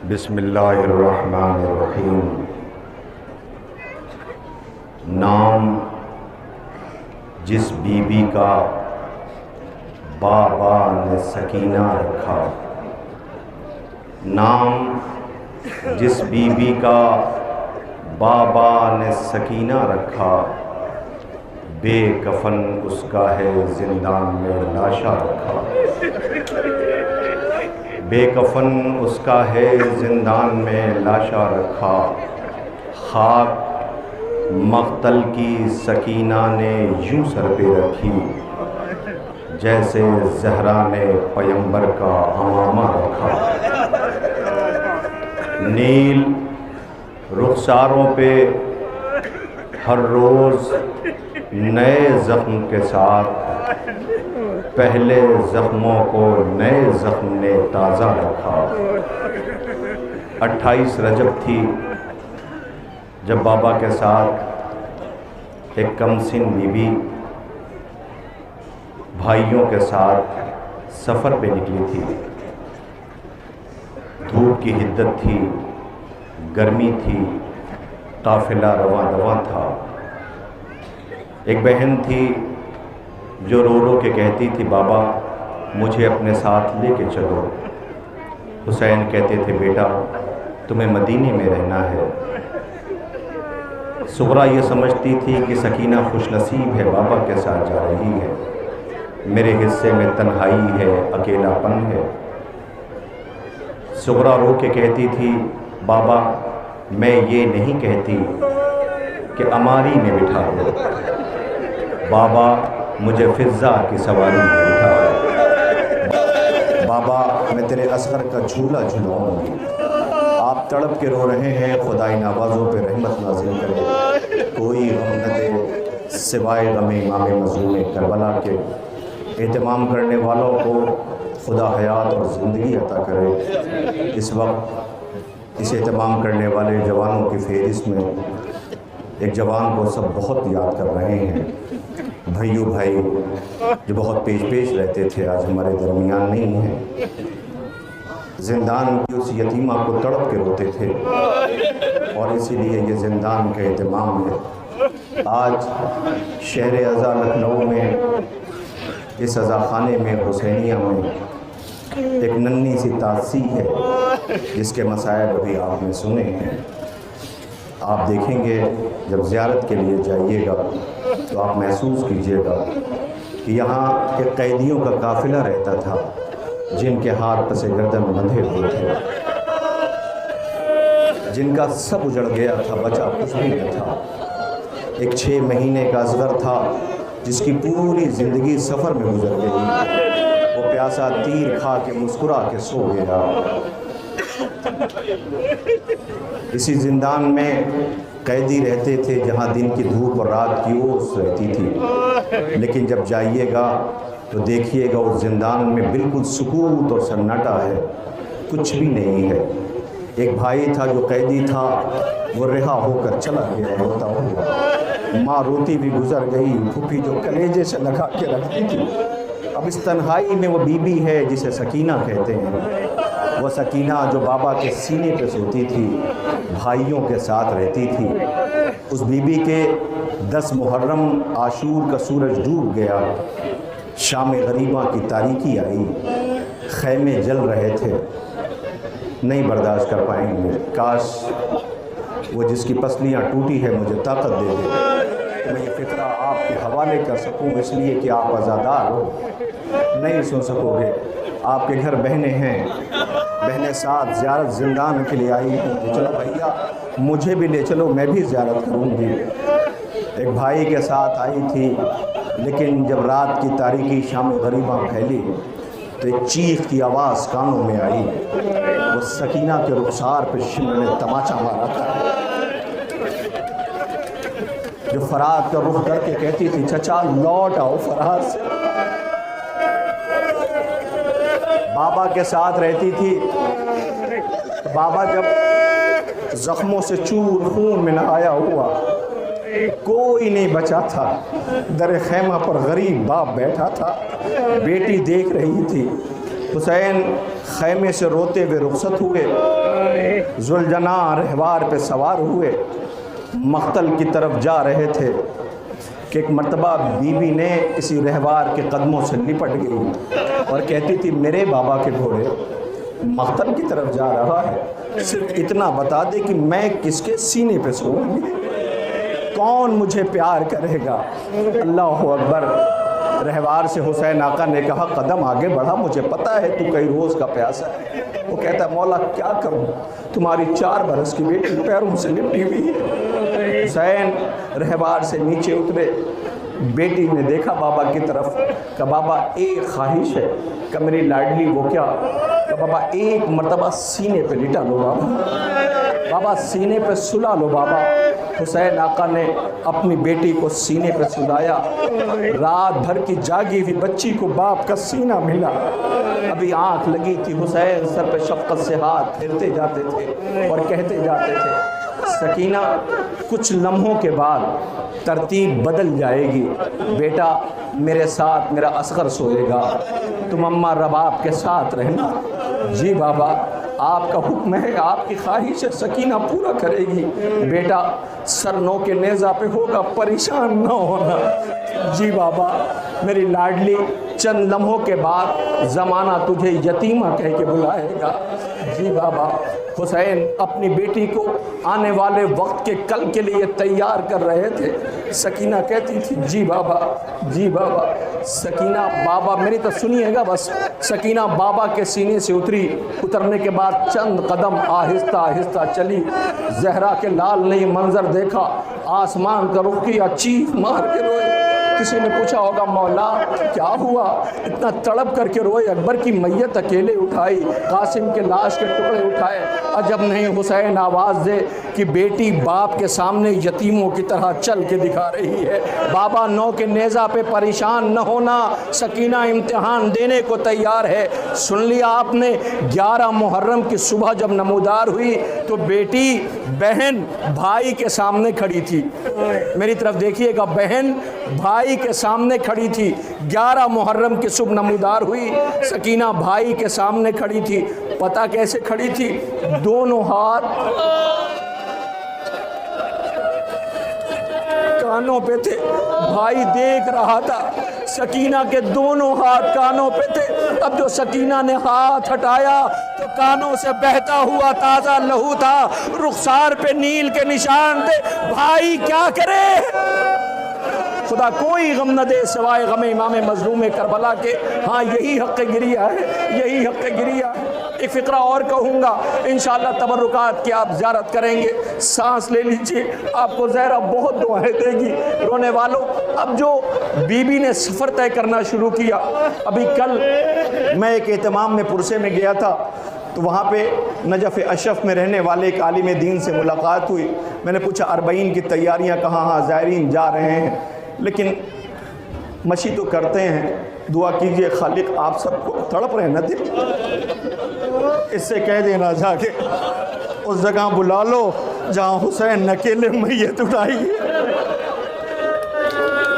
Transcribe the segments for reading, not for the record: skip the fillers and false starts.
بسم اللہ الرحمن الرحیم۔ نام جس بی بی کا بابا نے سکینہ رکھا، نام جس بی بی کا بابا نے سکینہ رکھا، بے کفن اس کا ہے زندان میں لاشا رکھا، بے کفن اس کا ہے زندان میں لاشا رکھا، خاک مقتل کی سکینہ نے یوں سر پہ رکھی، جیسے زہرا نے پیمبر کا عمامہ رکھا، نیل رخساروں پہ ہر روز نئے زخم کے ساتھ، پہلے زخموں کو نئے زخم نے تازہ رکھا۔ 28 رجب تھی جب بابا کے ساتھ ایک کم سن بی بی بھائیوں کے ساتھ سفر پہ نکلی تھی۔ دھوپ کی حدت تھی، گرمی تھی، قافلہ رواں رواں تھا۔ ایک بہن تھی جو رو رو کے کہتی تھی، بابا مجھے اپنے ساتھ لے کے چلو۔ حسین کہتے تھے، بیٹا تمہیں مدینے میں رہنا ہے۔ صغرا یہ سمجھتی تھی کہ سکینہ خوش نصیب ہے، بابا کے ساتھ جا رہی ہے، میرے حصے میں تنہائی ہے، اکیلا پن ہے۔ صغرا رو کے کہتی تھی، بابا میں یہ نہیں کہتی کہ اماری میں بٹھا دو، بابا مجھے فضا کی سواری میں بٹھا دو، بابا میں تیرے اصغر کا جھولا جھلاؤں گی۔ آپ تڑپ کے رو رہے ہیں، خدائی نوازوں پہ رحمت نازل کرے، کوئی غم نہ دے سوائے غم امام مظلوم کربلا کے۔ اہتمام کرنے والوں کو خدا حیات اور زندگی عطا کرے۔ اس وقت اس اہتمام کرنے والے جوانوں کی فہرست میں ایک جوان کو سب بہت یاد کر رہے ہیں، بھائیو بھائی جو بہت پیش پیش رہتے تھے، آج ہمارے درمیان نہیں ہیں۔ زندان کی اس یتیمہ کو تڑپ کے روتے تھے، اور اسی لیے یہ زندان کا اہتمام ہے۔ آج شہر عزا لکھنؤ میں اس عزا خانے میں حسینیہ میں ایک ننھی سی تاسی ہے جس کے مسائل ابھی آپ نے سنے ہیں۔ آپ دیکھیں گے جب زیارت کے لیے جائیے گا تو آپ محسوس کیجئے گا کہ یہاں ایک قیدیوں کا قافلہ رہتا تھا جن کے ہاتھ پس گردن بندھے ہوئے تھے، جن کا سب اجڑ گیا تھا، بچا کچھ بھی نہ تھا۔ ایک 6 مہینے کا اصغر تھا جس کی پوری زندگی سفر میں گزر گئی، وہ پیاسا تیر کھا کے مسکرا کے سو گیا۔ اسی زندان میں قیدی رہتے تھے جہاں دن کی دھوپ اور رات کی اوس رہتی تھی، لیکن جب جائیے گا تو دیکھیے گا اس زندان میں بالکل سکوت اور سناٹا ہے، کچھ بھی نہیں ہے۔ ایک بھائی تھا جو قیدی تھا، وہ رہا ہو کر چلا گیا روتا ہوا، ماں روتی بھی گزر گئی، پھوپھی جو کلیجے سے لگا کے رکھتی تھی۔ اب اس تنہائی میں وہ بی بی ہے جسے سکینہ کہتے ہیں، وہ سکینہ جو بابا کے سینے پہ سوتی تھی، بھائیوں کے ساتھ رہتی تھی۔ اس بی بی کے 10 محرم عاشور کا سورج ڈوب گیا، شام غریبہ کی تاریکی آئی، خیمے جل رہے تھے، نہیں برداشت کر پائیں گے۔ کاش وہ جس کی پسلیاں ٹوٹی ہے مجھے طاقت دے دے، میں یہ فقرہ آپ کے حوالے کر سکوں، اس لیے کہ آپ عزادار ہو، نہیں سن سکو گے۔ آپ کے گھر بہنیں ہیں، بہنیں ساتھ زیارت زندان کے لیے آئی ہیں، چلو بھیا مجھے بھی لے چلو، میں بھی زیارت کروں گی۔ ایک بھائی کے ساتھ آئی تھی، لیکن جب رات کی تاریکی شام غریباں پھیلی تو ایک چیخ کی آواز کانوں میں آئی، وہ سکینہ کے رخسار پہ شمع نے تماچا مارا تھا، جو فرات کا رخ کر کے کہتی تھی، چچا لوٹ آؤ فرات سے۔ بابا کے ساتھ رہتی تھی، بابا جب زخموں سے چور خون میں نہایا ہوا، کوئی نہیں بچا تھا، در خیمہ پر غریب باپ بیٹھا تھا، بیٹی دیکھ رہی تھی، حسین خیمے سے روتے ہوئے رخصت ہوئے، ذوالجناح رہوار پہ سوار ہوئے، مقتل کی طرف جا رہے تھے کہ ایک مرتبہ بی بی نے کسی رہوار کے قدموں سے لپٹ گئی اور کہتی تھی میرے بابا کے گھوڑے مقتل کی طرف جا رہا ہے، صرف اتنا بتا دے کہ میں کس کے سینے پہ سوؤں گی، کون مجھے پیار کرے گا۔ اللہ اکبر۔ رہوار سے حسین آقا نے کہا قدم آگے بڑھا، مجھے پتہ ہے تو کئی روز کا پیاسا ہے۔ وہ کہتا ہے مولا کیا کروں، تمہاری 4 برس کی بیٹی پیروں سے لپٹی ہوئی ہے۔ حسین رہوار سے نیچے اترے، بیٹی نے دیکھا بابا کی طرف، کہ بابا ایک خواہش ہے، کہ میری لاڈلی وہ کیا، کہ بابا ایک مرتبہ سینے پہ لٹا لو بابا، بابا سینے پہ سلا لو بابا۔ حسین آقا نے اپنی بیٹی کو سینے پہ سلایا، رات بھر کی جاگی ہوئی بچی کو باپ کا سینہ ملا، ابھی آنکھ لگی تھی، حسین سر پہ شفقت سے ہاتھ پھیرتے جاتے تھے اور کہتے جاتے تھے سکینہ کچھ لمحوں کے بعد ترتیب بدل جائے گی، بیٹا میرے ساتھ میرا اصغر سوئے گا، تم اماں رباب کے ساتھ رہنا۔ جی بابا آپ کا حکم ہے، آپ کی خواہش ہے، سکینہ پورا کرے گی، بیٹا سر نو کے نیزہ پہ ہوگا، پریشان نہ ہونا۔ جی بابا میری لاڈلی چند لمحوں کے بعد زمانہ تجھے یتیمہ کہہ کے بلائے گا۔ جی بابا۔ حسین اپنی بیٹی کو آنے والے وقت کے کل کے لیے تیار کر رہے تھے، سکینہ کہتی تھی جی بابا جی بابا۔ سکینہ بابا میری تو سنیے گا بس، سکینہ بابا کے سینے سے اتری، اترنے کے بعد چند قدم آہستہ آہستہ چلی، زہرا کے لال نے یہ منظر دیکھا، آسمان کا رخ کیا، چیخ مار کے روئے۔ کسی نے پوچھا ہوگا مولا کیا ہوا، اتنا تڑپ کر کے روئے، اکبر کی میت اکیلے اٹھائی، قاسم کے لاش کے ٹکڑے اٹھائے، عجب نہیں حسین آواز دے کہ بیٹی باپ کے سامنے یتیموں کی طرح چل کے دکھا رہی ہے، بابا نو کے نیزہ پہ پریشان نہ ہونا، سکینہ امتحان دینے کو تیار ہے۔ سن لیا آپ نے، 11 محرم کی صبح جب نمودار ہوئی تو بیٹی بہن بھائی کے سامنے کھڑی تھی، میری طرف دیکھیے گا، بہن بھائی کے سامنے کھڑی تھی، 11 محرم کی صبح نمودار ہوئی، سکینہ بھائی کے سامنے کھڑی تھی، پتہ کیسے کھڑی تھی، دونوں ہاتھ کانوں پہ تھے، بھائی دیکھ رہا تھا، سکینہ کے دونوں ہاتھ کانوں پہ تھے۔ اب جو سکینہ نے ہاتھ ہٹایا تو کانوں سے بہتا ہوا تازہ لہو تھا، رخسار پہ نیل کے نشان تھے، بھائی کیا کرے، خدا کوئی غم نہ دے سوائے غم امام مظلوم کربلا کے۔ ہاں یہی حق گریہ ہے، یہی حق گریہ ہے۔ ایک فقرہ اور کہوں گا، انشاءاللہ تبرکات کی آپ زیارت کریں گے، سانس لے لیجئے، آپ کو زہرا بہت دعائیں دے گی۔ رونے والوں، اب جو بی بی نے سفر طے کرنا شروع کیا، ابھی کل میں ایک اہتمام میں پرسے میں گیا تھا تو وہاں پہ نجف اشرف میں رہنے والے ایک عالم دین سے ملاقات ہوئی، میں نے پوچھا 40 کی تیاریاں کہاں؟ ہاں زائرین جا رہے ہیں، لیکن مشی تو کرتے ہیں، دعا کیجئے خالق آپ سب کو، تڑپ رہے نا دل، اس سے کہہ دینا جا کے اس جگہ بلا لو جہاں حسین اکیلے میت اٹھائی ہے،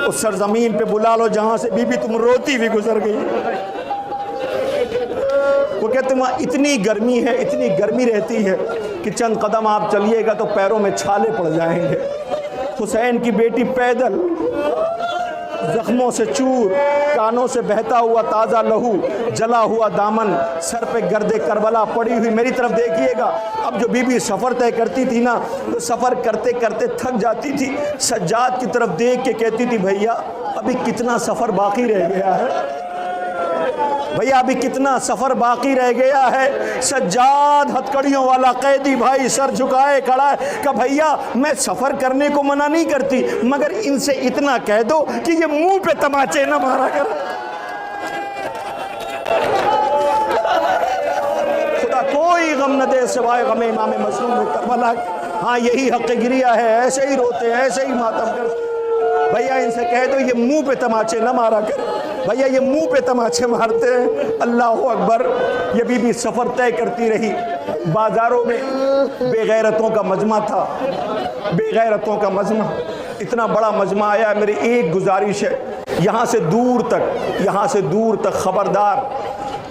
اس سرزمین پہ بلا لو جہاں سے بی بی تم روتی بھی گزر گئی۔ وہ کہتے ہیں وہاں اتنی گرمی ہے، اتنی گرمی رہتی ہے کہ چند قدم آپ چلیے گا تو پیروں میں چھالے پڑ جائیں گے۔ حسین کی بیٹی پیدل، زخموں سے چور، کانوں سے بہتا ہوا تازہ لہو، جلا ہوا دامن، سر پہ گرد کربلا پڑی ہوئی، میری طرف دیکھیے گا۔ اب جو بی بی سفر طے کرتی تھی نا تو سفر کرتے کرتے تھک جاتی تھی، سجاد کی طرف دیکھ کے کہتی تھی بھیا ابھی کتنا سفر باقی رہ گیا ہے، بھیا ابھی کتنا سفر باقی رہ گیا ہے۔ سجاد ہتھکڑیوں والا قیدی بھائی سر جھکائے کھڑا ہے کہ بھیا میں سفر کرنے کو منع نہیں کرتی، مگر ان سے اتنا کہہ دو کہ یہ منہ پہ تماچے نہ مارا کر۔ خدا کوئی غم نہ دے سوائے غم امام مظلوم کربلا۔ ہاں یہی حق گریہ ہے، ایسے ہی روتے ہیں، ایسے ہی ماتم کرتے۔ بھیا ان سے کہہ دو یہ منہ پہ تماچے نہ مارا کر، بھیا یہ منہ پہ تماچے مارتے ہیں۔ اللہ اکبر۔ یہ بی بی سفر طے کرتی رہی، بازاروں میں بے غیرتوں کا مجمع تھا، بے غیرتوں کا مجمع، اتنا بڑا مجمع آیا۔ میری ایک گزارش ہے، یہاں سے دور تک خبردار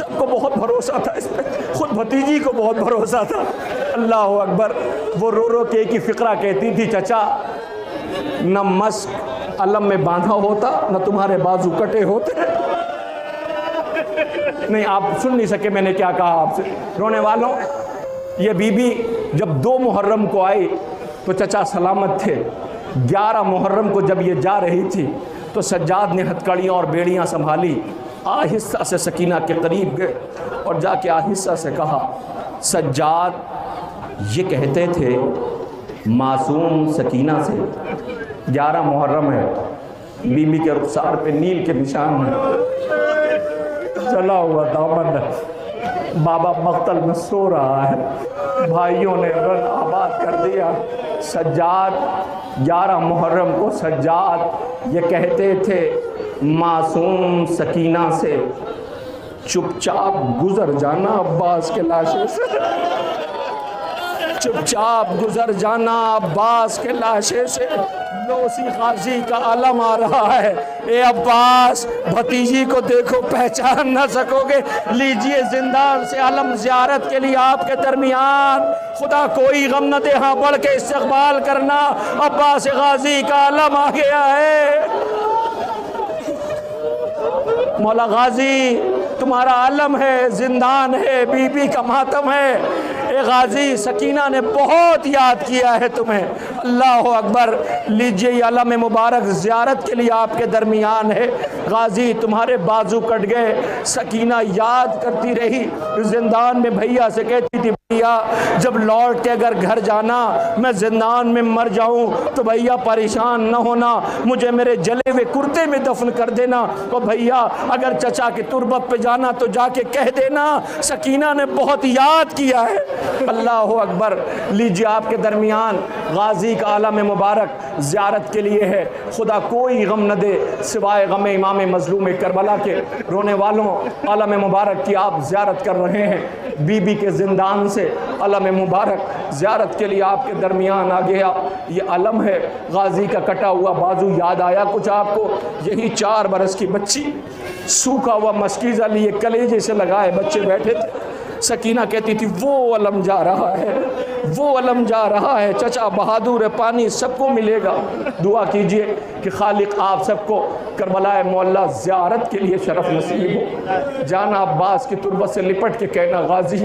سب کو بہت بھروسہ تھا اس پہ، خود بھتیجی کو بہت بھروسہ تھا۔ اللہ اکبر۔ وہ رو رو کے ایک ہی فقرہ کہتی تھی، چچا نہ مسک علم میں باندھا ہوتا نہ تمہارے بازو کٹے ہوتے۔ نہیں آپ سن نہیں سکے میں نے کیا کہا آپ سے۔ رونے والوں، یہ بی بی جب 2 محرم کو آئی تو چچا سلامت تھے۔ 11 محرم کو جب یہ جا رہی تھی تو سجاد نے ہتھکڑیاں اور بیڑیاں سنبھالی، آہستہ سے سکینہ کے قریب گئے اور جا کے آہستہ سے کہا، سجاد یہ کہتے تھے معصوم سکینہ سے 11 محرم ہے، بی بی کے رخسار پہ نیل کے نشان ہیں، چلا ہوا دامن بابا مقتل میں سو رہا ہے، بھائیوں نے رن آباد کر دیا۔ سجاد 11 محرم کو سجاد یہ کہتے تھے معصوم سکینہ سے، چپ چاپ گزر جانا عباس کے لاشے سے، چپ چاپ گزر جانا عباس کے لاشے سے۔ لوسی غازی کا علم آ رہا ہے، اے عباس بھتیجی کو دیکھو پہچان نہ سکو گے، لیجئے زندان سے علم زیارت کے لیے آپ کے درمیان، خدا کوئی غم نہ دے ہاں بڑھ کے استقبال کرنا، عباس غازی کا علم آ گیا ہے۔ مولا غازی تمہارا علم ہے، زندان ہے، بی بی کا ماتم ہے، اے غازی سکینہ نے بہت یاد کیا ہے تمہیں۔ اللہ اکبر۔ لیجئے یہ علم مبارک زیارت کے لیے آپ کے درمیان ہے۔ غازی تمہارے بازو کٹ گئے، سکینہ یاد کرتی رہی، زندان میں بھیا سے کہتی تھی بھیا جب لوٹ کے اگر گھر جانا میں زندان میں مر جاؤں تو بھیا پریشان نہ ہونا، مجھے میرے جلے ہوئے کرتے میں دفن کر دینا، اور بھیا اگر چچا کی تربت پہ جانا تو جا کے کہہ دینا سکینہ نے بہت یاد کیا ہے۔ اللہ اکبر۔ لیجیے آپ کے درمیان غازی کا عالم مبارک زیارت کے لیے ہے، خدا کوئی غم نہ دے سوائے غم امام مظلوم کربلا کے۔ رونے والوں عالم مبارک کی آپ زیارت کر رہے ہیں، بی بی کے زندان سے علم مبارک زیارت کے لیے آپ کے درمیان آ گیا۔ یہ علم ہے غازی کا کٹا ہوا بازو، یاد آیا کچھ آپ کو؟ یہی 4 برس کی بچی سوکھا ہوا مشکیزہ لیے کلیجے سے لگائے بچے بیٹھے تھے، سکینہ کہتی تھی وہ علم جا رہا ہے، وہ علم جا رہا ہے، چچا بہادر پانی سب کو ملے گا۔ دعا کیجئے کہ خالق آپ سب کو کربلا معلیٰ زیارت کے لیے شرف نصیب ہو۔ جانا عباس کی تربت سے لپٹ کے کہنا غازی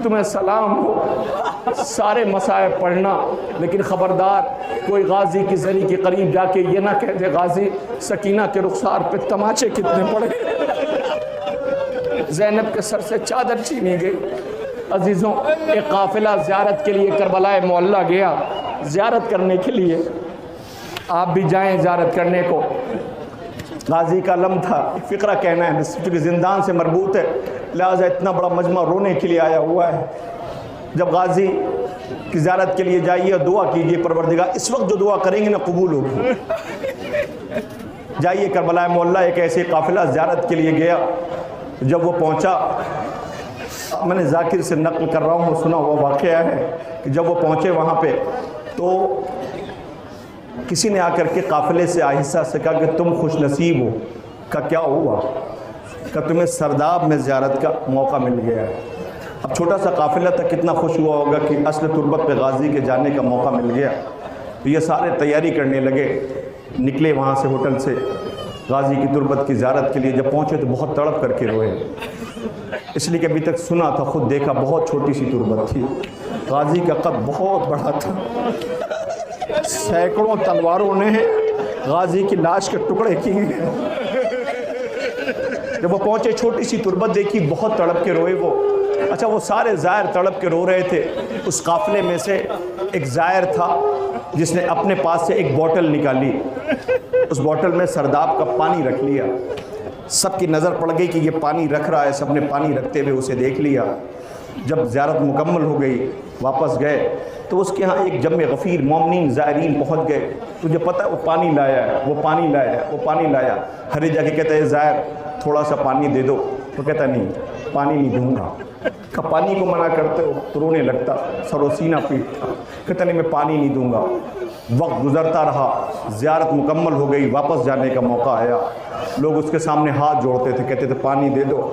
تمہیں سلام ہو، سارے مسائب پڑھنا، لیکن خبردار کوئی غازی کی زری کے قریب جا کے یہ نہ کہہ دے غازی سکینہ کے رخسار پہ تماچے کتنے پڑے۔ زینب کے سر سے چادر چھینی گئی۔ عزیزوں ایک قافلہ زیارت کے لیے کربلا معلیٰ گیا، زیارت کرنے کے لیے۔ آپ بھی جائیں زیارت کرنے کو۔ غازی کا علم تھا، فقرہ کہنا ہے کیونکہ زندان سے مربوط ہے، لہٰذا اتنا بڑا مجمع رونے کے لیے آیا ہوا ہے۔ جب غازی کی زیارت کے لیے جائیے اور دعا کیجئے پروردگار اس وقت جو دعا کریں گے نا قبول ہوگی۔ جائیے کربلا معلیٰ ایک ایسے قافلہ زیارت کے لیے گیا، جب وہ پہنچا، میں نے ذاکر سے نقل کر رہا ہوں، سنا ہوا واقعہ ہے کہ جب وہ پہنچے وہاں پہ تو کسی نے آ کر کے قافلے سے آہستہ سے کہا کہ تم خوش نصیب ہو۔ کہا کیا ہوا؟ کہ تمہیں سرداب میں زیارت کا موقع مل گیا ہے۔ اب چھوٹا سا قافلہ تھا، کتنا خوش ہوا ہوگا کہ اصل تربت پہ غازی کے جانے کا موقع مل گیا۔ تو یہ سارے تیاری کرنے لگے، نکلے وہاں سے ہوٹل سے غازی کی تربت کی زیارت کے لیے۔ جب پہنچے تو بہت تڑپ کر کے روئے، اس لیے کہ ابھی تک سنا تھا، خود دیکھا بہت چھوٹی سی تربت تھی، غازی کا قد بہت بڑا تھا، سینکڑوں تلواروں نے غازی کی لاش کے ٹکڑے کیے ہیں۔ جب وہ پہنچے چھوٹی سی تربت دیکھی، بہت تڑپ کے روئے وہ۔ اچھا وہ سارے زائر تڑپ کے رو رہے تھے، اس قافلے میں سے ایک زائر تھا جس نے اپنے پاس سے ایک بوٹل نکالی، اس بوٹل میں سرداب کا پانی رکھ لیا۔ سب کی نظر پڑ گئی کہ یہ پانی رکھ رہا ہے، سب نے پانی رکھتے ہوئے اسے دیکھ لیا۔ جب زیارت مکمل ہو گئی واپس گئے تو اس کے ہاں ایک جمع غفیر مومنین زائرین پہنچ گئے۔ تجھے پتہ ہے وہ پانی لایا ہے، وہ پانی لایا ہے، وہ پانی لایا۔ ہر جا کے کہتا ہے زائر تھوڑا سا پانی دے دو، تو کہتا نہیں پانی نہیں دوں گا۔ کہ پانی کو منع کرتے ہو تو رونے لگتا، سر و سینہ پیٹتا، کہتا نہیں میں پانی نہیں دوں گا۔ وقت گزرتا رہا، زیارت مکمل ہو گئی، واپس جانے کا موقع آیا، لوگ اس کے سامنے ہاتھ جوڑتے تھے، کہتے تھے پانی دے دو،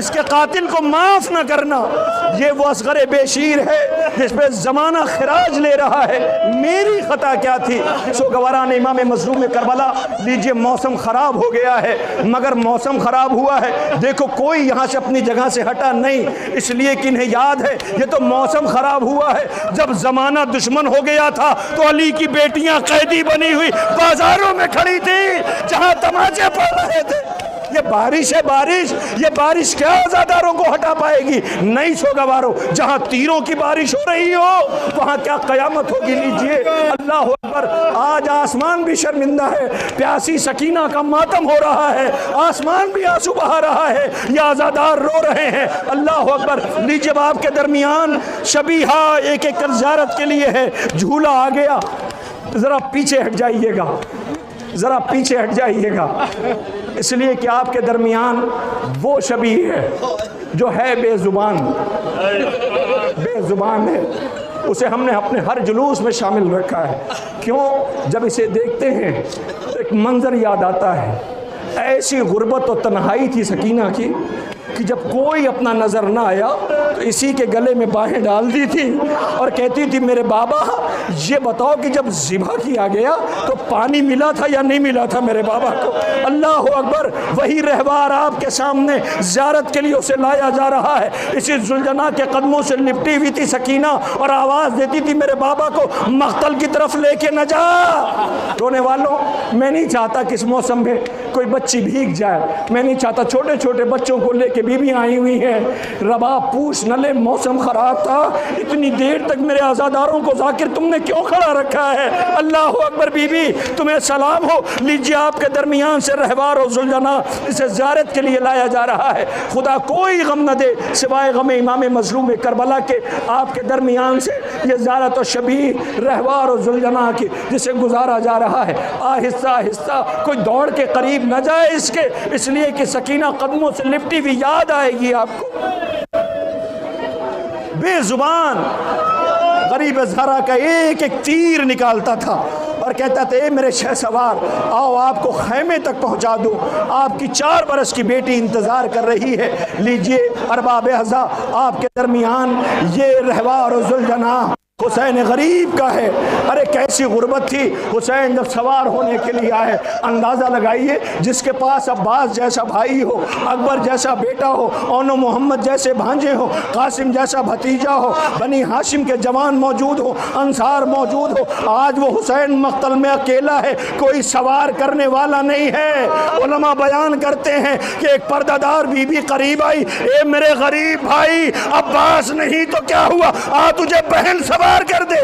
اس کے قاتل کو معاف نہ کرنا۔ یہ وہ اصغر بے شیر ہے جس پہ زمانہ خراج لے رہا ہے، میری خطا کیا تھی۔ سوگواران امام مظلوم کربلا، لیجئے موسم خراب ہو گیا ہے، مگر موسم خراب ہوا ہے، دیکھو کوئی یہاں سے اپنی جگہ سے ہٹا نہیں، اس لیے کہ انہیں یاد ہے یہ تو موسم خراب ہوا ہے، جب زمانہ دشمن ہو گیا تھا تو علی کی بیٹیاں قیدی بنی ہوئی بازاروں میں کھڑی تھی جہاں تماچے پڑ رہے تھے۔ یہ بارش ہے، بارش، یہ بارش کیا عزاداروں کو ہٹا پائے گی؟ نہیں سوگوارو، جہاں تیروں کی بارش ہو رہی ہو وہاں کیا قیامت ہوگی۔ لیجئے اللہ اکبر، آج آسمان بھی شرمندہ ہے، پیاسی سکینہ کا ماتم ہو رہا ہے، آسمان بھی آنسو بہا رہا ہے، یہ عزادار رو رہے ہیں۔ اللہ اکبر، لیجئے آپ کے درمیان شبیہہ ایک ایک کر زیارت کے لیے ہے، جھولا آ گیا، ذرا پیچھے ہٹ جائیے گا، ذرا پیچھے ہٹ جائیے گا، اس لیے کہ آپ کے درمیان وہ شبیہ ہے جو ہے بے زبان، بے زبان ہے، اسے ہم نے اپنے ہر جلوس میں شامل رکھا ہے۔ کیوں؟ جب اسے دیکھتے ہیں تو ایک منظر یاد آتا ہے، ایسی غربت و تنہائی تھی سکینہ کی کہ جب کوئی اپنا نظر نہ آیا تو اسی کے گلے میں باہیں ڈال دی تھی اور کہتی تھی میرے بابا یہ بتاؤ کہ جب ذبح کیا گیا تو پانی ملا تھا یا نہیں ملا تھا میرے بابا کو۔ اللہ اکبر، وہی رہوار آپ کے سامنے زیارت کے لیے اسے لایا جا رہا ہے، اسی ذوالجناح کے قدموں سے لپٹی ہوئی تھی سکینہ اور آواز دیتی تھی میرے بابا کو مقتل کی طرف لے کے نہ جا۔ رونے والوں، میں نہیں چاہتا کہ اس موسم میں کوئی بچی بھیگ جائے، میں نہیں چاہتا، چھوٹے چھوٹے بچوں کو لے کے بیوی آئی ہوئی ہیں، ربا پوچھ نہ لے موسم خراب تھا، اتنی دیر تک میرے عزاداروں کو ذاکر تم نے کیوں کھڑا رکھا ہے؟ اللہ اکبر، بی بی تمہیں سلام ہو۔ لیجیے آپ کے درمیان سے رہوار و ذوالجناح اسے زیارت کے لیے لایا جا رہا ہے، خدا کوئی غم نہ دے سوائے غم امام مظلوم کربلا کے، آپ کے درمیان سے یہ زیارت و شبیہ رہوار و ذوالجناح کی جسے گزارا جا رہا ہے۔ آہستہ آہستہ کوئی دوڑ کے قریب نہ جائے اس کے، اس لیے کہ سکینہ قدموں سے لپٹی ہوئی یاد آئے گی آپ کو۔ بے زبان غریب زہرا کا ایک ایک تیر نکالتا تھا اور کہتا تھا اے میرے شہ سوار آؤ آپ کو خیمے تک پہنچا دوں، آپ کی 4 برس کی بیٹی انتظار کر رہی ہے۔ لیجئے ارباب اعضاء، آپ کے درمیان یہ رہوار و ذوالجناح حسین غریب کا ہے۔ ارے کیسی غربت تھی، حسین جب سوار ہونے کے لیے آئے، اندازہ لگائیے جس کے پاس عباس جیسا بھائی ہو، اکبر جیسا بیٹا ہو، اون و محمد جیسے بھانجے ہو، قاسم جیسا بھتیجا ہو، بنی ہاشم کے جوان موجود ہو، انصار موجود ہو، آج وہ حسین مقتل میں اکیلا ہے، کوئی سوار کرنے والا نہیں ہے۔ علماء بیان کرتے ہیں کہ ایک پردہ دار بی بی قریب آئی، اے میرے غریب بھائی عباس نہیں تو کیا ہوا، آ تجھے بہن سوار کر دے۔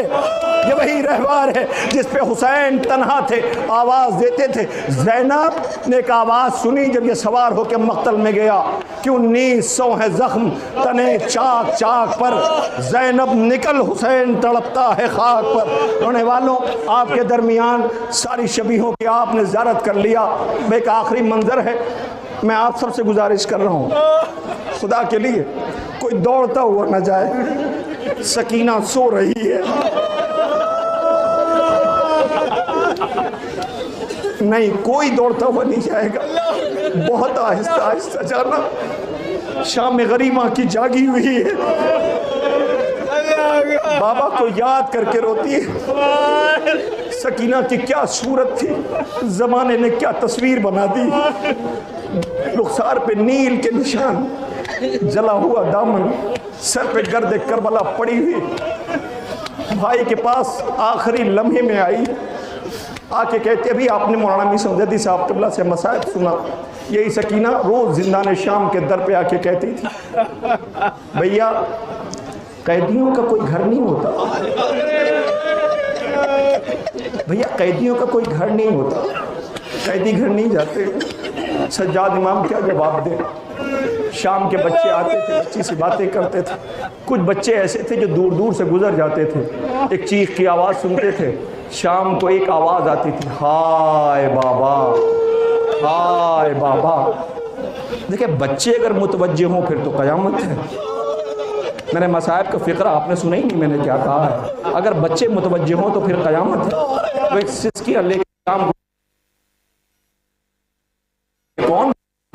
یہ وہی رہوار ہے جس پہ حسین تنہا تھے، آواز دیتے تھے۔ زینب نے ایک آواز سنی جب یہ سوار ہو کے مقتل میں گیا، کیوں 1900 ہے زخم تنے چاک چاک پر، زینب نکل حسین تڑپتا ہے خاک پر۔ رونے والوں، آپ کے درمیان ساری شبیہوں کی آپ نے زیارت کر لیا۔ ایک آخری منظر ہے، میں آپ سب سے گزارش کر رہا ہوں خدا کے لیے کوئی دوڑتا ہوا نہ جائے، سکینہ سو رہی ہے، نہیں کوئی دوڑتا ہوا نہیں جائے گا، بہت آہستہ آہستہ جانا، شام غریمہ کی جاگی ہوئی ہے، بابا کو یاد کر کے روتی ہے۔ سکینہ کی کیا صورت تھی، زمانے نے کیا تصویر بنا دی، رخسار پہ نیل کے نشان، جلا ہوا دامن، سر پہ گرد کربلا پڑی ہوئی، بھائی کے پاس آخری لمحے میں آئی، آ کے کہتے ابھی آپ نے مولانا میاں سمجھدی صاحب قبلہ سے مصائب سنا، یہی سکینہ روز زندان شام کے در پہ آ کے کہتی تھی بھیا قیدیوں کا کوئی گھر نہیں ہوتا، بھیا قیدیوں کا کوئی گھر نہیں ہوتا، قیدی گھر نہیں جاتے۔ سجاد امام کیا جواب دے؟ شام کے بچے آتے تھے، بچی سے باتیں کرتے تھے، کچھ بچے ایسے تھے جو دور دور سے گزر جاتے تھے، ایک چیخ کی آواز سنتے تھے، شام کو ایک آواز آتی تھی ہائے بابا ہائے بابا۔ دیکھیں بچے اگر متوجہ ہوں پھر تو قیامت ہے۔ میں نے مصائب کا فقرہ آپ نے سنا ہی نہیں، میں نے کیا کہا ہے، اگر بچے متوجہ ہوں تو پھر قیامت ہے۔ وہ ایک سسکی اللہ کے کام کون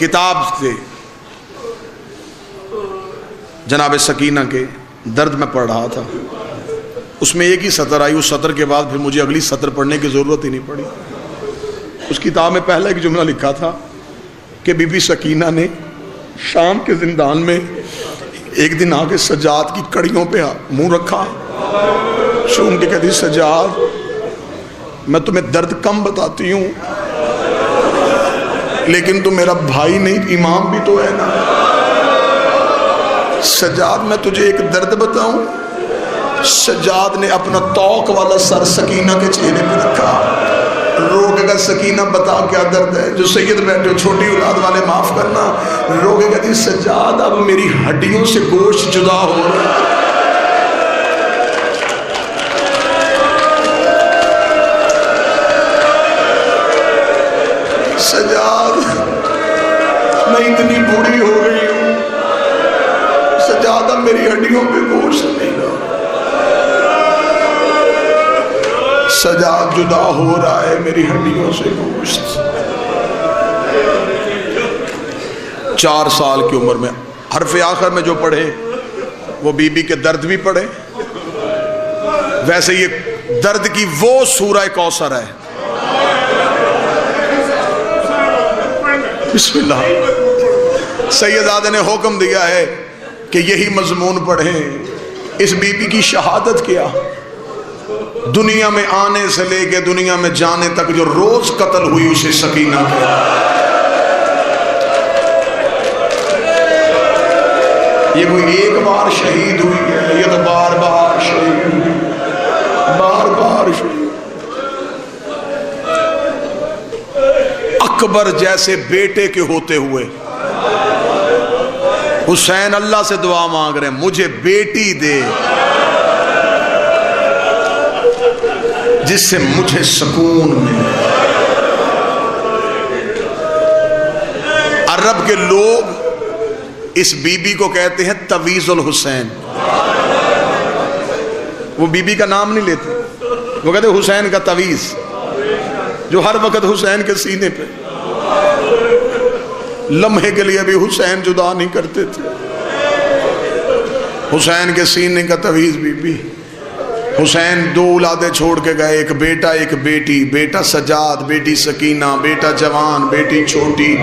کتاب سے جناب سکینہ کے درد میں پڑھ رہا تھا، اس میں ایک ہی سطر آئی، اس سطر کے بعد پھر مجھے اگلی سطر پڑھنے کی ضرورت ہی نہیں پڑی۔ اس کتاب میں پہلا ایک جملہ لکھا تھا کہ بی بی سکینہ نے شام کے زندان میں ایک دن آ کے سجاد کی کڑیوں پہ منہ رکھا، چوم کے کہتی سجاد میں تمہیں درد کم بتاتی ہوں لیکن تو میرا بھائی نہیں، امام بھی تو ہے نا، سجاد میں تجھے ایک درد بتاؤں؟ سجاد نے اپنا توق والا سر سکینہ کے چہرے پہ رکھا، رو کے کہا سکینہ بتا کیا درد ہے؟ جو سید بیٹھے ہو چھوٹی اولاد والے معاف کرنا، رو کے کہتی سجاد اب میری ہڈیوں سے گوشت جدا ہو رہا ہے۔ سجاد میں اتنی بوڑھی ہو گئی ہوں، سجاد اب میری ہڈیوں پہ گوشت نہیں رہا، سجاد جدا ہو رہا ہے میری ہڈیوں سے گوشت۔ 4 سال کی عمر میں حرف آخر میں جو پڑھے وہ بی بی کے درد بھی پڑھے، ویسے یہ درد کی وہ سورہ کوثر ہے۔ بسم اللہ، سیدزادے نے حکم دیا ہے کہ یہی مضمون پڑھیں۔ اس بی بی کی شہادت کیا، دنیا میں آنے سے لے کے دنیا میں جانے تک جو روز قتل ہوئی اسے سکینہ کیا۔ یہ کوئی ایک بار شہید ہوئی ہے، یہ تو بار بار شہید ہوئی، بار بار شہید۔ اکبر جیسے بیٹے کے ہوتے ہوئے حسین اللہ سے دعا مانگ رہے ہیں مجھے بیٹی دے جس سے مجھے سکون ملے۔ عرب کے لوگ اس بی بی کو کہتے ہیں تویز الحسین، وہ بی بی کا نام نہیں لیتے، وہ کہتے ہیں حسین کا تویز، جو ہر وقت حسین کے سینے پہ لمحے کے لیے بھی حسین جدا نہیں کرتے تھے، حسین کے سینے کا تویز بی بی۔ حسین 2 اولادیں چھوڑ کے گئے، ایک بیٹا ایک بیٹی، بیٹا سجاد، بیٹی سکینہ، بیٹا جوان، بیٹی چھوٹی۔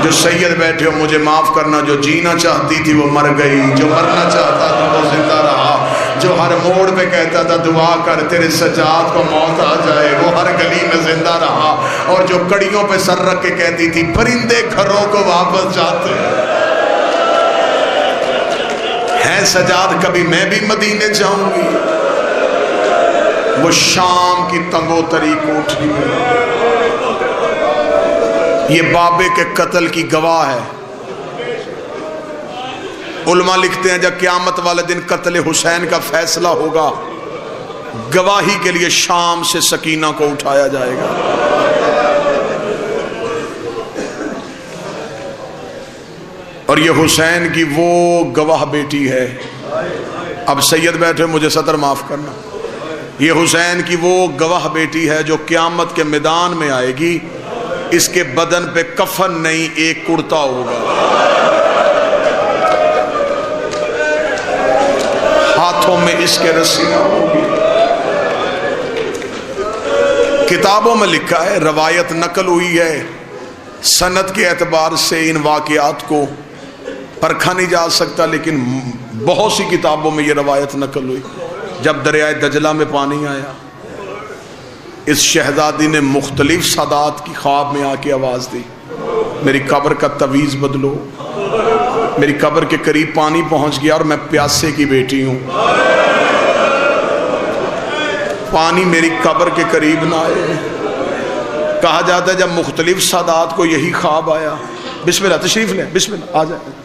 جو سید بیٹھے ہو مجھے معاف کرنا، جو جینا چاہتی تھی وہ مر گئی، جو مرنا چاہتا تھا وہ زندہ رہا، جو ہر موڑ پہ کہتا تھا دعا کر تیرے سجاد کو موت آ جائے وہ ہر گلی میں زندہ رہا، اور جو کڑیوں پہ سر رکھ کے کہتی تھی پرندے گھروں کو واپس جاتے ہیں سجاد کبھی میں بھی مدینے جاؤں گی، وہ شام کی تنگو تری کوٹھی میں یہ بابے کے قتل کی گواہ ہے۔ علماء لکھتے ہیں جب قیامت والے دن قتل حسین کا فیصلہ ہوگا، گواہی کے لیے شام سے سکینہ کو اٹھایا جائے گا۔ اور یہ حسین کی وہ گواہ بیٹی ہے۔ اب سید بیٹھے مجھے سطر معاف کرنا، یہ حسین کی وہ گواہ بیٹی ہے جو قیامت کے میدان میں آئے گی، اس کے بدن پہ کفن نہیں ایک کرتا ہوگا، ہاتھوں میں اس کے رسیاں ہوگی۔ کتابوں میں لکھا ہے، روایت نقل ہوئی ہے، سند کے اعتبار سے ان واقعات کو پرکھا نہیں جا سکتا، لیکن بہت سی کتابوں میں یہ روایت نقل ہوئی۔ جب دریائے دجلہ میں پانی آیا، اس شہزادی نے مختلف سادات کی خواب میں آ کے آواز دی، میری قبر کا تویز بدلو، میری قبر کے قریب پانی پہنچ گیا اور میں پیاسے کی بیٹی ہوں، پانی میری قبر کے قریب نہ آئے۔ کہا جاتا ہے جب مختلف سادات کو یہی خواب آیا، بسم اللہ تشریف لیں، بسم اللہ آ جائیں،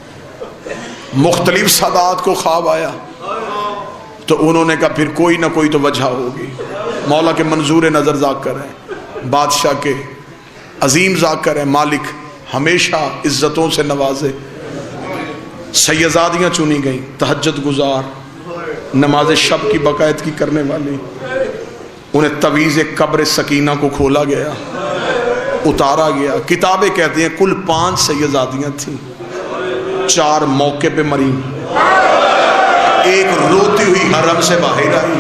مختلف سادات کو خواب آیا تو انہوں نے کہا پھر کوئی نہ کوئی تو وجہ ہوگی، مولا کے منظور نظر ذاکر ہے، بادشاہ کے عظیم ذاکر ہے، مالک ہمیشہ عزتوں سے نوازے۔ سیدزادیاں چنی گئیں، تہجد گزار، نماز شب کی باقاعدگی کرنے والی، انہیں تویز قبر سکینہ کو کھولا گیا، اتارا گیا. کتابیں کہتے ہیں کل 5 سیدزادیاں تھیں, 4 موقع پہ مری, ایک روتی ہوئی حرم سے باہر آئی.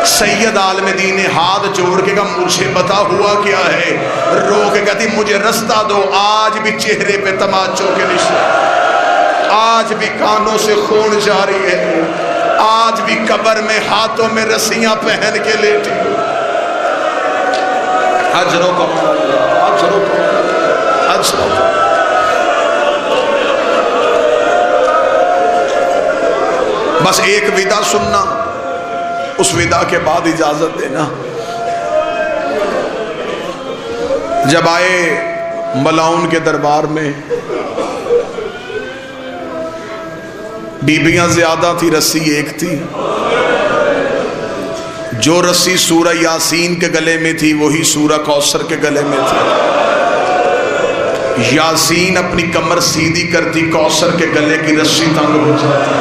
سید عالم دین نے ہاتھ جوڑ کے کہا مجھے بتا ہوا کیا ہے. رو کے کہتی مجھے رستہ دو. آج بھی چہرے پہ تماچوں کے نشان, آج بھی کانوں سے خون جاری ہے, آج بھی قبر میں ہاتھوں میں رسیاں پہن کے لیٹی. اجروں کو بس ایک ودا سننا, اس ودا کے بعد اجازت دینا. جب آئے ملاؤن کے دربار میں, بیبیاں زیادہ تھی, رسی ایک تھی. جو رسی سورہ یاسین کے گلے میں تھی وہی سورہ کوثر کے گلے میں تھی. یاسین اپنی کمر سیدھی کرتی, کوثر کے گلے کی رسی تنگ ہو جاتی.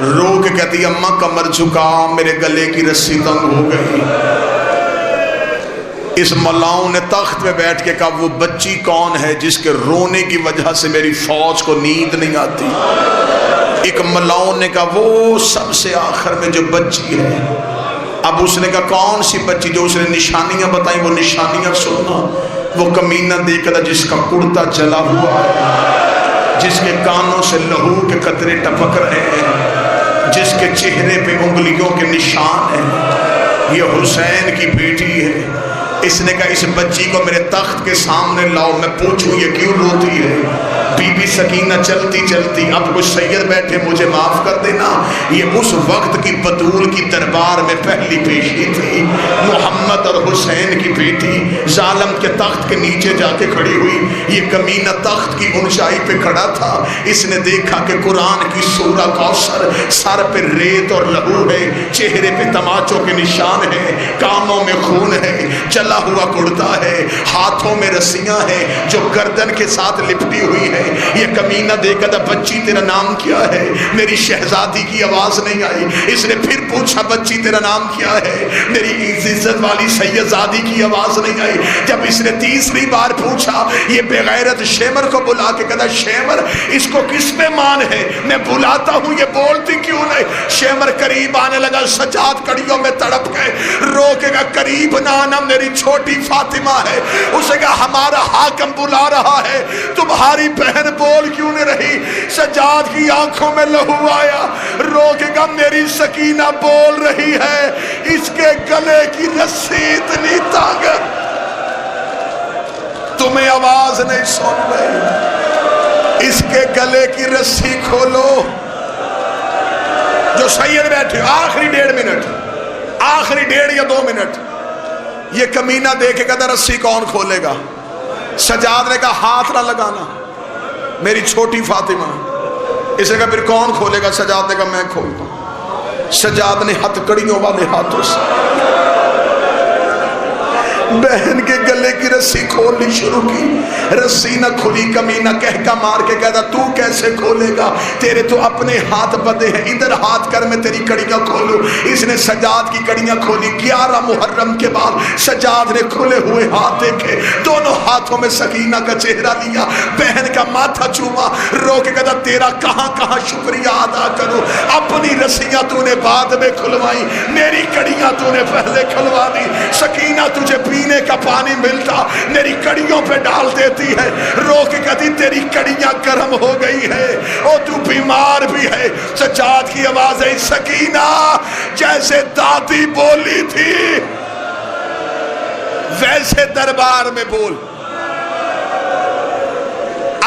رو کے کہتی اماں کمر جھکا, میرے گلے کی رسی تنگ ہو گئی. اس ملاؤں نے تخت پہ بیٹھ کے کہا وہ بچی کون ہے جس کے رونے کی وجہ سے میری فوج کو نیند نہیں آتی. ایک ملاؤں نے کہا وہ سب سے آخر میں جو بچی ہے. اب اس نے کہا کون سی بچی؟ جو اس نے نشانیاں بتائیں وہ نشانیاں سننا. وہ کمینہ دیکھا تھا جس کا کرتا جلا ہوا ہے, جس کے کانوں سے لہو کے قطرے ٹپک رہے ہیں, جس کے چہرے پہ انگلیوں کے نشان ہیں. یہ حسین کی بیٹی ہے. اس نے کہا اس بچی کو میرے تخت کے سامنے لاؤ, میں پوچھوں یہ کیوں روتی ہے. بی بی سکینہ چلتی چلتی, اب کچھ سید بیٹھے مجھے معاف کر دینا, یہ اس وقت کی بطول کی دربار میں پہلی پیشی تھی. محمد اور حسین کی بیٹی ظالم کے تخت کے نیچے جا کے کھڑی ہوئی. یہ کمینہ تخت کی اونچائی پہ کھڑا تھا. اس نے دیکھا کہ قرآن کی سورہ کوثر, سر پہ ریت اور لہو ہے, چہرے پہ تماچوں کے نشان ہیں, کانوں میں خون ہے, جلا ہوا کرتا ہے, ہاتھوں میں رسیاں ہیں جو گردن کے ساتھ لپٹی ہوئی ہے. یہ کمینہ دیکھا تھا بچی تیرا نام کیا ہے؟ میری شہزادی کی آواز نہیں آئی. اس نے پھر پوچھا بچی تیرا نام کیا ہے؟ میری عزت والی سیدزادی کی آواز نہیں آئی. جب اس نے تیسری بار پوچھا, یہ بغیرت شیمر کو بلا کے کہتا شیمر اس کو کس پہ مان ہے, میں بلاتا ہوں یہ بولتی کیوں نہیں. شیمر قریب آنے لگا, سجاد کڑیوں میں تڑپ گئے, رو کے کہا قریب نہ آنا, میری چھوٹی فاطمہ ہے. اسے کہا ہمارا حاکم بلا رہا ہے, تمہاری بہن بول کیوں نہیں رہی. سجاد کی آنکھوں میں لہو آیا, رو کے کہا میری سکینہ بول رہی ہے, اس کے گلے کی رسی اتنی تنگ تمہیں آواز نہیں سن رہی, اس کے گلے کی رسی کھولو. جو سید بیٹھے آخری 1.5 منٹ, آخری 1.5 یا 2 منٹ, یہ کمینہ دیکھے کہتا رسی کون کھولے گا. سجاد نے کہا ہاتھ نہ لگانا, میری چھوٹی فاطمہ. اسے کہا پھر کون کھولے گا؟ سجاد نے کہا میں کھولتا ہوں. سجاد نے ہتھکڑیوں والے ہاتھوں سے بہن کے گلے کی رسی کھولنی شروع کی. رسی نہ کھلی. کمینہ کہکا مار کے کہتا تو کیسے کھولے گا, تیرے تو اپنے ہاتھ بدے ہیں, ادھر ہاتھ کر میں تیری کڑیاں کھولوں. اس نے سجاد کی کڑیاں کھولی. 11 محرم کے بعد سجاد نے کھلے ہوئے ہاتھ دیکھے, دونوں ہاتھوں میں سکینہ کا چہرہ لیا, بہن کا ماتھا چوما, رو کے کہتا تیرا کہاں کہاں شکریہ ادا کروں. اپنی رسیاں تو نے بعد میں کھلوائی, میری کڑیاں تو نے پہلے کھلوا دی. سکینہ تجھے پینے کا پانی ملتا میری کڑیوں پہ ڈال دیتی ہے. رو کے کہتی تیری کڑیاں گرم ہو گئی ہے, او تو بیمار بھی ہے. سجاد کی آواز ہے سکینہ جیسے دادی بولی تھی ویسے دربار میں بول.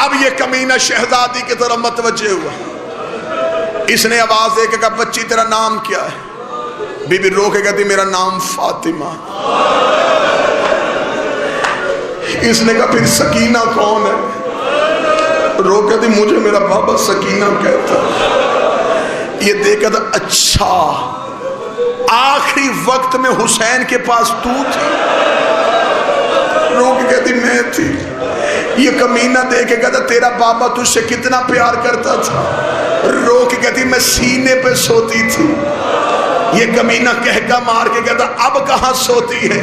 اب یہ کمینہ شہزادی کی طرف متوجہ ہوا. اس نے آواز دے کے کہا بچی تیرا نام کیا ہے؟ بی بی رو کے کہتی میرا نام فاطمہ. اس نے کہا پھر سکینہ کون ہے؟ رو کہتی مجھے میرا بابا سکینہ کہتا. یہ دیکھا تھا اچھا آخری وقت میں حسین کے پاس تو تھی. رو کے کہتی میں تھی. یہ کمینہ دے کے کہتا تیرا بابا تجھ سے کتنا پیار کرتا تھا. رو کے کہتی میں سینے پہ سوتی تھی. یہ کمینہ کہکا مار کے کہتا اب کہاں سوتی ہے؟